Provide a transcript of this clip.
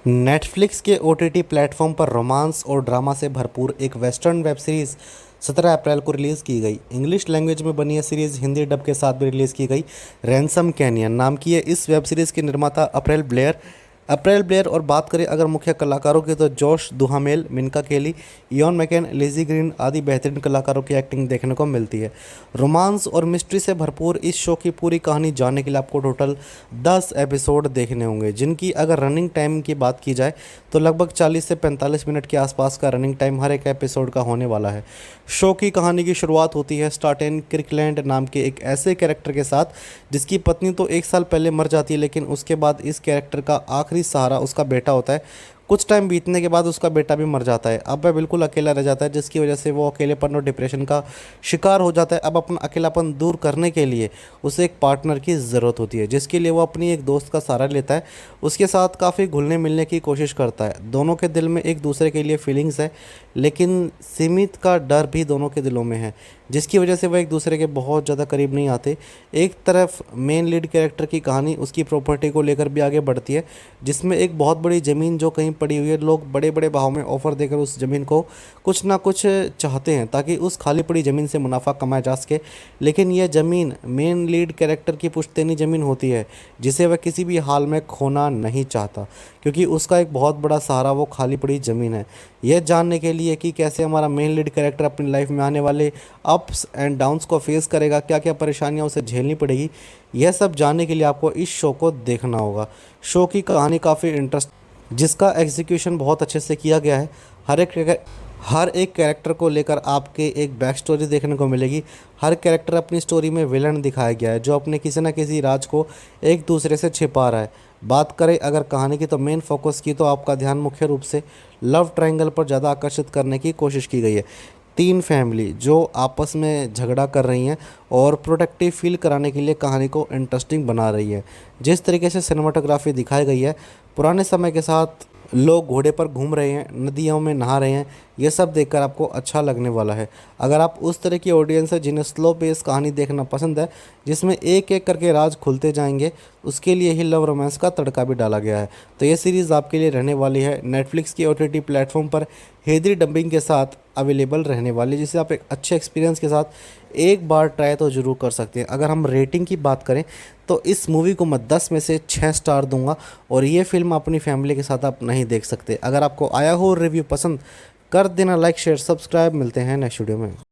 Netflix के OTT platform पर romance और ड्रामा से भरपूर एक वेस्टर्न वेब सीरीज़ 17 अप्रैल को रिलीज़ की गई। इंग्लिश लैंग्वेज में बनी यह सीरीज़ हिंदी डब के साथ भी रिलीज़ की गई। रैनसम कैनियन नाम की है इस वेब सीरीज़ के निर्माता अप्रैल ब्लेयर। और बात करें अगर मुख्य कलाकारों की तो जोश दुहामेल, मिनका केली, इयॉन मैकेन, लिजी ग्रीन आदि बेहतरीन कलाकारों की एक्टिंग देखने को मिलती है। रोमांस और मिस्ट्री से भरपूर इस शो की पूरी कहानी जानने के लिए आपको टोटल 10 एपिसोड देखने होंगे, जिनकी अगर रनिंग टाइम की बात की जाए तो लगभग 40 से 45 मिनट के आसपास का रनिंग टाइम हर एक एपिसोड का होने वाला है। शो की कहानी की शुरुआत होती है स्टार्टेन क्रिकलैंड नाम के एक ऐसे कैरेक्टर के साथ जिसकी पत्नी तो 1 साल पहले मर जाती है, लेकिन उसके बाद इस कैरेक्टर का आखिरी सहारा उसका बेटा होता है। कुछ टाइम बीतने के बाद उसका बेटा भी मर जाता है। अब वह बिल्कुल अकेला रह जाता है, जिसकी वजह से वो अकेलेपन और डिप्रेशन का शिकार हो जाता है। अब अपना अकेलापन दूर करने के लिए उसे एक पार्टनर की ज़रूरत होती है, जिसके लिए वो अपनी एक दोस्त का सहारा लेता है। उसके साथ काफ़ी घुलने मिलने की कोशिश करता है। दोनों के दिल में एक दूसरे के लिए फीलिंग्स है, लेकिन सीमित का डर भी दोनों के दिलों में है, जिसकी वजह से वह एक दूसरे के बहुत ज़्यादा करीब नहीं आते। एक तरफ मेन लीड कैरेक्टर की कहानी उसकी प्रॉपर्टी को लेकर भी आगे बढ़ती है, जिसमें एक बहुत बड़ी ज़मीन जो कहीं पड़ी हुई है, लोग बड़े बड़े भाव में ऑफ़र देकर उस ज़मीन को कुछ ना कुछ चाहते हैं ताकि उस खाली पड़ी ज़मीन से मुनाफा कमाया जा सके। लेकिन यह ज़मीन मेन लीड कैरेक्टर की पुश्तैनी ज़मीन होती है, जिसे वह किसी भी हाल में खोना नहीं चाहता, क्योंकि उसका एक बहुत बड़ा सहारा वो खाली पड़ी ज़मीन है। यह जानने के लिए कि कैसे हमारा मेन लीड कैरेक्टर अपनी लाइफ में आने वाले अप्स एंड डाउन्स को फेस करेगा, क्या क्या परेशानियां उसे झेलनी पड़ेगी, यह सब जानने के लिए आपको इस शो को देखना होगा। शो की कहानी काफ़ी इंटरेस्ट जिसका एग्जीक्यूशन बहुत अच्छे से किया गया है। हर एक कैरेक्टर को लेकर आपके एक बैक स्टोरी देखने को मिलेगी। हर कैरेक्टर अपनी स्टोरी में विलन दिखाया गया है, जो अपने किसी न किसी राज को एक दूसरे से छिपा रहा है। बात करें अगर कहानी की तो मेन फोकस की तो आपका ध्यान मुख्य रूप से लव ट्रायंगल पर ज़्यादा आकर्षित करने की कोशिश की गई है। तीन फैमिली जो आपस में झगड़ा कर रही हैं और प्रोटेक्टिव फील कराने के लिए कहानी को इंटरेस्टिंग बना रही है। जिस तरीके से सिनेमाटोग्राफी दिखाई गई है, पुराने समय के साथ लोग घोड़े पर घूम रहे हैं, नदियों में नहा रहे हैं, ये सब देखकर आपको अच्छा लगने वाला है। अगर आप उस तरह की ऑडियंस है जिन्हें स्लो पेस कहानी देखना पसंद है, जिसमें एक एक करके राज खुलते जाएंगे, उसके लिए ही लव रोमांस का तड़का भी डाला गया है। तो ये सीरीज़ आपके लिए रहने वाली है नेटफ्लिक्स की ओटीटी प्लेटफॉर्म पर हेदरी डबिंग के साथ अवेलेबल रहने वाली है, जिसे आप एक अच्छे एक्सपीरियंस के साथ एक बार ट्राई तो ज़रूर कर सकते हैं। अगर हम रेटिंग की बात करें तो इस मूवी को मैं 10 में से 6 स्टार दूंगा, और ये फिल्म अपनी फैमिली के साथ आप नहीं देख सकते। अगर आपको आया हो रिव्यू पसंद कर देना, लाइक शेयर सब्सक्राइब। मिलते हैं नेक्स्ट वीडियो में।